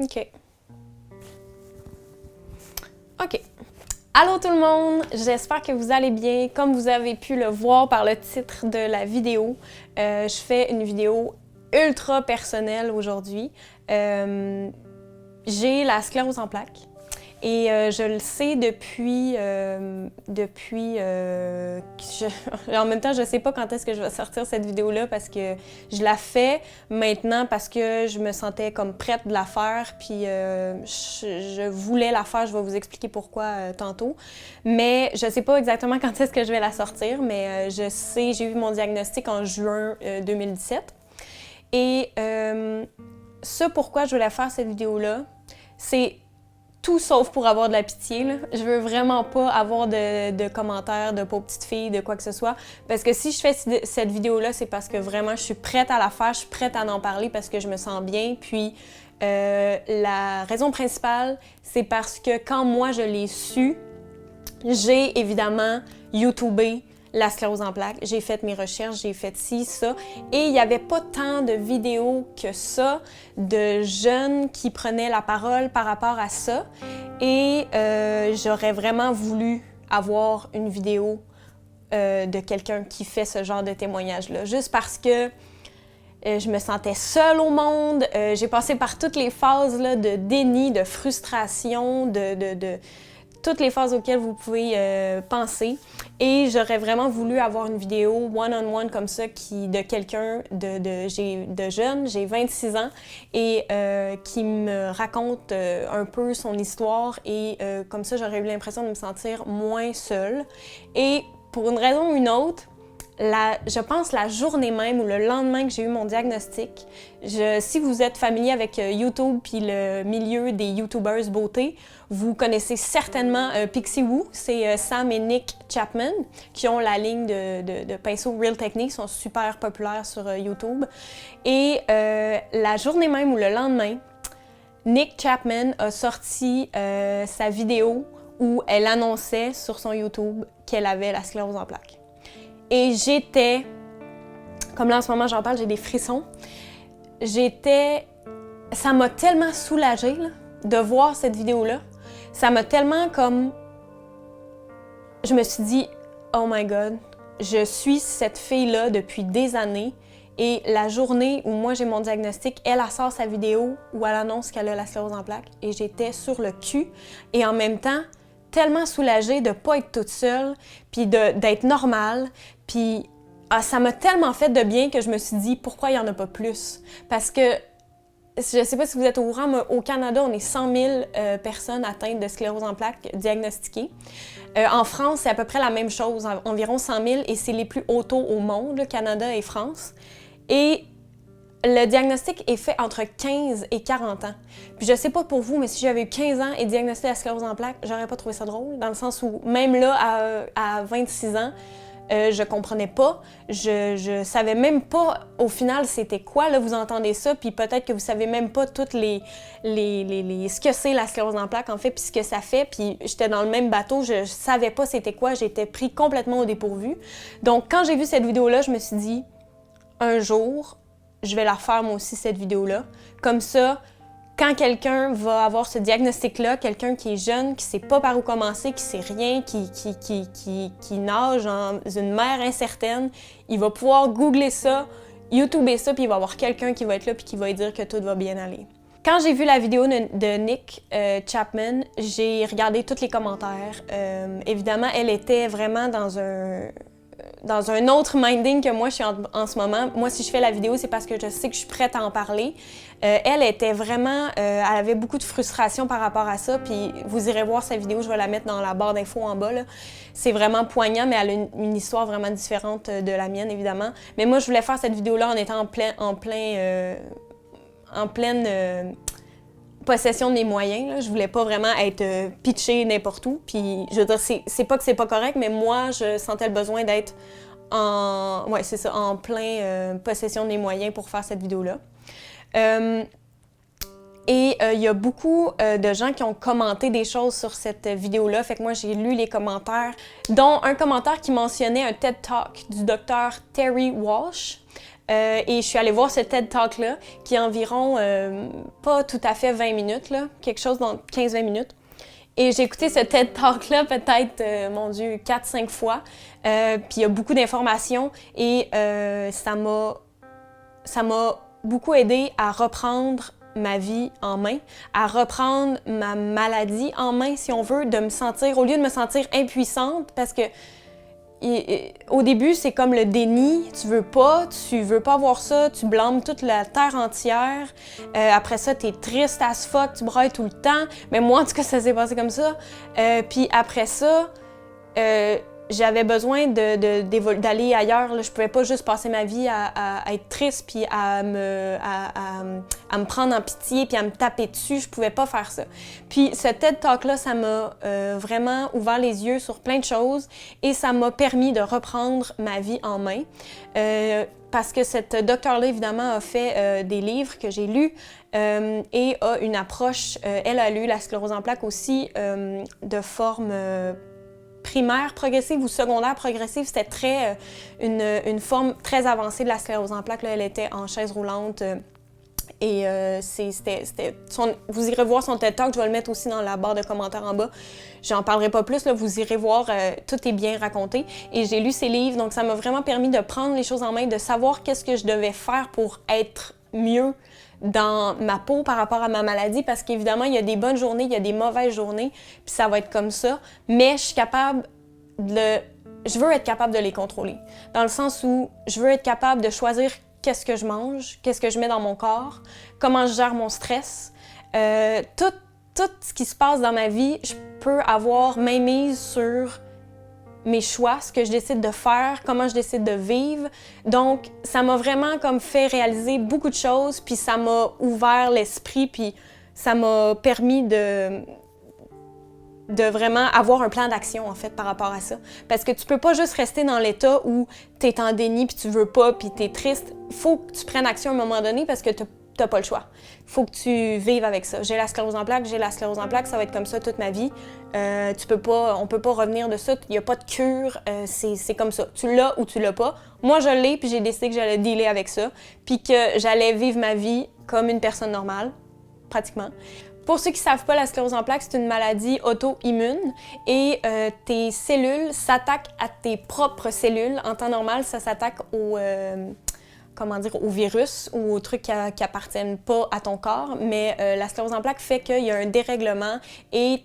OK. OK. Allô tout le monde, j'espère que vous allez bien. Comme vous avez pu le voir par le titre de la vidéo, je fais une vidéo ultra personnelle aujourd'hui. J'ai la sclérose en plaques et je le sais en même temps, je sais pas quand est-ce que je vais sortir cette vidéo-là parce que je la fais maintenant parce que je me sentais comme prête de la faire, puis je voulais la faire, je vais vous expliquer pourquoi tantôt. Mais je sais pas exactement quand est-ce que je vais la sortir, mais je sais, j'ai eu mon diagnostic en juin 2017. Et ça, pourquoi je voulais faire cette vidéo-là, c'est tout sauf pour avoir de la pitié, là. Je veux vraiment pas avoir de commentaires de pauvre petite fille, de quoi que ce soit. Parce que si je fais cette vidéo-là, c'est parce que vraiment je suis prête à la faire, je suis prête à en parler parce que je me sens bien. Puis la raison principale, c'est parce que quand moi je l'ai su, j'ai évidemment YouTubé la sclérose en plaques, j'ai fait mes recherches, j'ai fait ci, ça, et il n'y avait pas tant de vidéos que ça de jeunes qui prenaient la parole par rapport à ça, et j'aurais vraiment voulu avoir une vidéo de quelqu'un qui fait ce genre de témoignage-là, juste parce que je me sentais seule au monde, j'ai passé par toutes les phases là, de déni, de frustration, de toutes les phases auxquelles vous pouvez penser. Et j'aurais vraiment voulu avoir une vidéo one-on-one comme ça de quelqu'un de jeune, j'ai 26 ans, et qui me raconte un peu son histoire. Et comme ça, j'aurais eu l'impression de me sentir moins seule. Et pour une raison ou une autre, je pense la journée même ou le lendemain que j'ai eu mon diagnostic, si vous êtes familier avec YouTube puis le milieu des YouTubers beauté, vous connaissez certainement Pixiwoo, c'est Sam et Nick Chapman qui ont la ligne de pinceaux Real Techniques, sont super populaires sur YouTube. Et la journée même ou le lendemain, Nick Chapman a sorti sa vidéo où elle annonçait sur son YouTube qu'elle avait la sclérose en plaques. Et j'étais, comme là en ce moment j'en parle, j'ai des frissons, ça m'a tellement soulagée là, de voir cette vidéo-là. Ça m'a tellement comme, je me suis dit, oh my God, je suis cette fille-là depuis des années, et la journée où moi j'ai mon diagnostic, elle sort sa vidéo où elle annonce qu'elle a la sclérose en plaques, et j'étais sur le cul, et en même temps, tellement soulagée de ne pas être toute seule, puis d'être normale, puis ça m'a tellement fait de bien que je me suis dit, pourquoi il n'y en a pas plus? Parce que, je ne sais pas si vous êtes au courant, mais au Canada, on est 100 000 personnes atteintes de sclérose en plaques diagnostiquées. En France, c'est à peu près la même chose, environ 100 000, et c'est les plus hauts taux au monde, le Canada et France. Et le diagnostic est fait entre 15 et 40 ans. Puis je sais pas pour vous, mais si j'avais eu 15 ans et diagnostiqué la sclérose en plaques, j'aurais pas trouvé ça drôle, dans le sens où, même là, à 26 ans, je comprenais pas, je savais même pas, au final, c'était quoi, là, vous entendez ça, puis peut-être que vous savez même pas toutes ce que c'est la sclérose en plaques, en fait, puis ce que ça fait, puis j'étais dans le même bateau, je savais pas c'était quoi, j'étais pris complètement au dépourvu. Donc, quand j'ai vu cette vidéo-là, je me suis dit, un jour, je vais la faire moi aussi, cette vidéo-là. Comme ça, quand quelqu'un va avoir ce diagnostic-là, quelqu'un qui est jeune, qui sait pas par où commencer, qui sait rien, qui nage dans une mer incertaine, il va pouvoir googler ça, YouTuber ça, puis il va y avoir quelqu'un qui va être là puis qui va lui dire que tout va bien aller. Quand j'ai vu la vidéo de Nick Chapman, j'ai regardé tous les commentaires. Évidemment, elle était vraiment dans un autre minding que moi je suis en ce moment. Moi, si je fais la vidéo, c'est parce que je sais que je suis prête à en parler. Elle était vraiment... elle avait beaucoup de frustration par rapport à ça, puis vous irez voir sa vidéo, je vais la mettre dans la barre d'infos en bas, là. C'est vraiment poignant, mais elle a une histoire vraiment différente de la mienne, évidemment. Mais moi, je voulais faire cette vidéo-là en étant en pleine possession de mes moyens, là. Je voulais pas vraiment être pitchée n'importe où. Puis, je veux dire, c'est pas que c'est pas correct, mais moi, je sentais le besoin d'être en plein possession de mes moyens pour faire cette vidéo-là. Et il y a beaucoup de gens qui ont commenté des choses sur cette vidéo-là. Fait que moi, j'ai lu les commentaires, dont un commentaire qui mentionnait un TED Talk du docteur Terry Walsh. et je suis allée voir ce TED Talk-là, qui est environ pas tout à fait 20 minutes, là, quelque chose dans 15-20 minutes. Et j'ai écouté ce TED Talk-là peut-être, mon Dieu, 4-5 fois. Puis il y a beaucoup d'informations et ça m'a beaucoup aidé à reprendre ma vie en main, à reprendre ma maladie en main, si on veut, de me sentir, au lieu de me sentir impuissante, parce que au début, c'est comme le déni, tu veux pas voir ça, tu blâmes toute la terre entière. Après ça, t'es triste as fuck, tu brailles tout le temps. Mais moi, en tout cas, ça s'est passé comme ça. Puis après ça, j'avais besoin d'aller ailleurs. Là. Je pouvais pas juste passer ma vie à être triste puis à me prendre en pitié puis à me taper dessus. Je pouvais pas faire ça. Puis ce TED Talk-là, ça m'a vraiment ouvert les yeux sur plein de choses et ça m'a permis de reprendre ma vie en main. Parce que cette docteure-là, évidemment, a fait des livres que j'ai lus et a une approche, elle a lu la sclérose en plaques aussi de forme primaire progressive ou secondaire progressive. C'était très une forme très avancée de la sclérose en plaques. Là, elle était en chaise roulante et vous irez voir son TED Talk, je vais le mettre aussi dans la barre de commentaires en bas. J'en parlerai pas plus, là, vous irez voir, tout est bien raconté. Et j'ai lu ses livres, donc ça m'a vraiment permis de prendre les choses en main, de savoir qu'est-ce que je devais faire pour être mieux dans ma peau par rapport à ma maladie, parce qu'évidemment, il y a des bonnes journées, il y a des mauvaises journées, puis ça va être comme ça, mais je veux être capable de les contrôler, dans le sens où je veux être capable de choisir qu'est-ce que je mange, qu'est-ce que je mets dans mon corps, comment je gère mon stress, tout ce qui se passe dans ma vie, je peux avoir mainmise sur mes choix, ce que je décide de faire, comment je décide de vivre. Donc, ça m'a vraiment comme fait réaliser beaucoup de choses, puis ça m'a ouvert l'esprit, puis ça m'a permis de vraiment avoir un plan d'action, en fait, par rapport à ça. Parce que tu peux pas juste rester dans l'état où t'es en déni, puis tu veux pas, puis t'es triste. Il faut que tu prennes action à un moment donné parce que t'as pas le choix. Il faut que tu vives avec ça. J'ai la sclérose en plaques, ça va être comme ça toute ma vie. On peut pas revenir de ça, il n'y a pas de cure, c'est comme ça. Tu l'as ou tu l'as pas. Moi, je l'ai, puis j'ai décidé que j'allais dealer avec ça, puis que j'allais vivre ma vie comme une personne normale, pratiquement. Pour ceux qui ne savent pas, la sclérose en plaques, c'est une maladie auto-immune et tes cellules s'attaquent à tes propres cellules. En temps normal, ça s'attaque au virus ou aux trucs qui appartiennent pas à ton corps, mais la sclérose en plaques fait qu'il y a un dérèglement et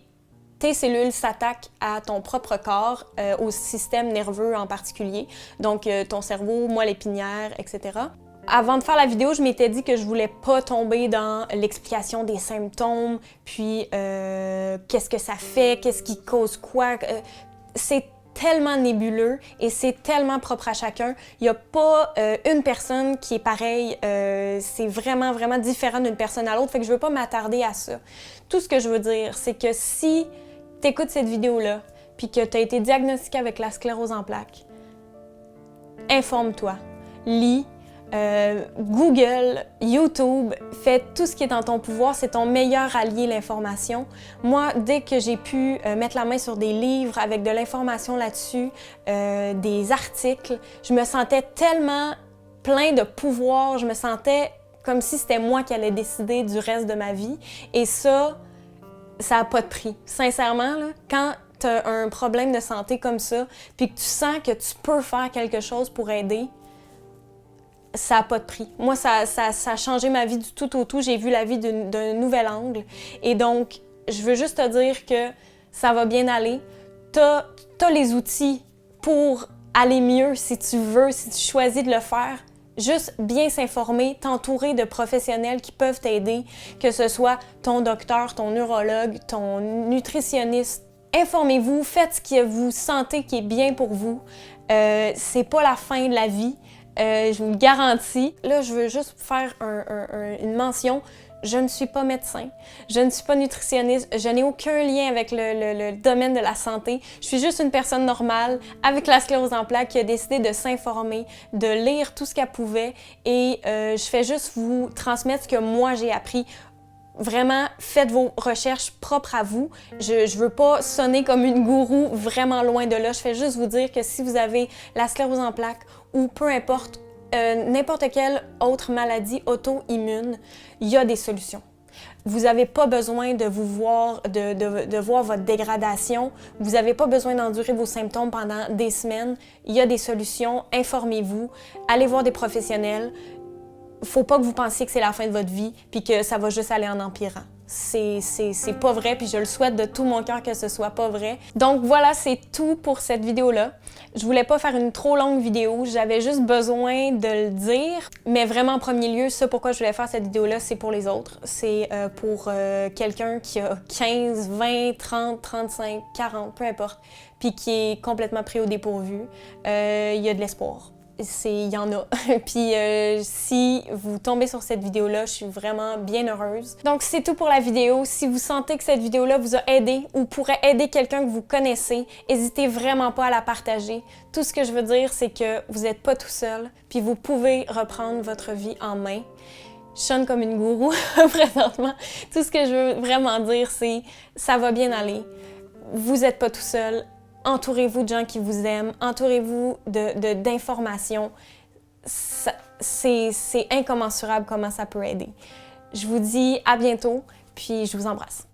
tes cellules s'attaquent à ton propre corps, au système nerveux en particulier, donc ton cerveau, moelle épinière, etc. Avant de faire la vidéo, je m'étais dit que je voulais pas tomber dans l'explication des symptômes, puis qu'est-ce que ça fait, qu'est-ce qui cause quoi. C'est tellement nébuleux et c'est tellement propre à chacun. Il n'y a pas une personne qui est pareille. C'est vraiment, vraiment différent d'une personne à l'autre. Fait que je veux pas m'attarder à ça. Tout ce que je veux dire, c'est que si tu écoutes cette vidéo-là puis que tu as été diagnostiqué avec la sclérose en plaques, informe-toi, lis, Google, YouTube, fais tout ce qui est dans ton pouvoir, c'est ton meilleur allié, l'information. Moi, dès que j'ai pu mettre la main sur des livres avec de l'information là-dessus, des articles, je me sentais tellement plein de pouvoir, je me sentais comme si c'était moi qui allais décider du reste de ma vie. Et ça n'a pas de prix. Sincèrement, là, quand tu as un problème de santé comme ça, puis que tu sens que tu peux faire quelque chose pour aider, ça n'a pas de prix. Moi, ça a changé ma vie du tout au tout. J'ai vu la vie d'un nouvel angle. Et donc, je veux juste te dire que ça va bien aller. T'as les outils pour aller mieux si tu veux, si tu choisis de le faire. Juste bien s'informer, t'entourer de professionnels qui peuvent t'aider, que ce soit ton docteur, ton neurologue, ton nutritionniste. Informez-vous, faites ce que vous sentez qui est bien pour vous. C'est pas la fin de la vie. Je vous le garantis. Là, je veux juste faire une mention. Je ne suis pas médecin, je ne suis pas nutritionniste, je n'ai aucun lien avec le domaine de la santé. Je suis juste une personne normale avec la sclérose en plaques qui a décidé de s'informer, de lire tout ce qu'elle pouvait et je fais juste vous transmettre ce que moi j'ai appris. Vraiment, faites vos recherches propres à vous. Je veux pas sonner comme une gourou, vraiment loin de là. Je fais juste vous dire que si vous avez la sclérose en plaques ou peu importe n'importe quelle autre maladie auto-immune, il y a des solutions. Vous n'avez pas besoin de voir votre dégradation. Vous n'avez pas besoin d'endurer vos symptômes pendant des semaines. Il y a des solutions. Informez-vous. Allez voir des professionnels. Faut pas que vous pensiez que c'est la fin de votre vie puis que ça va juste aller en empirant. C'est pas vrai, puis je le souhaite de tout mon cœur que ce soit pas vrai. Donc voilà, c'est tout pour cette vidéo-là. Je voulais pas faire une trop longue vidéo, j'avais juste besoin de le dire. Mais vraiment, en premier lieu, ça pourquoi je voulais faire cette vidéo-là, c'est pour les autres. C'est pour quelqu'un qui a 15, 20, 30, 35, 40, peu importe, puis qui est complètement pris au dépourvu. Il y a de l'espoir. Il y en a. Puis si vous tombez sur cette vidéo-là, je suis vraiment bien heureuse. Donc c'est tout pour la vidéo. Si vous sentez que cette vidéo-là vous a aidé ou pourrait aider quelqu'un que vous connaissez, n'hésitez vraiment pas à la partager. Tout ce que je veux dire, c'est que vous n'êtes pas tout seul, puis vous pouvez reprendre votre vie en main. Je sonne comme une gourou présentement. Tout ce que je veux vraiment dire, c'est ça va bien aller. Vous n'êtes pas tout seul. Entourez-vous de gens qui vous aiment, entourez-vous d'informations. C'est incommensurable comment ça peut aider. Je vous dis à bientôt, puis je vous embrasse.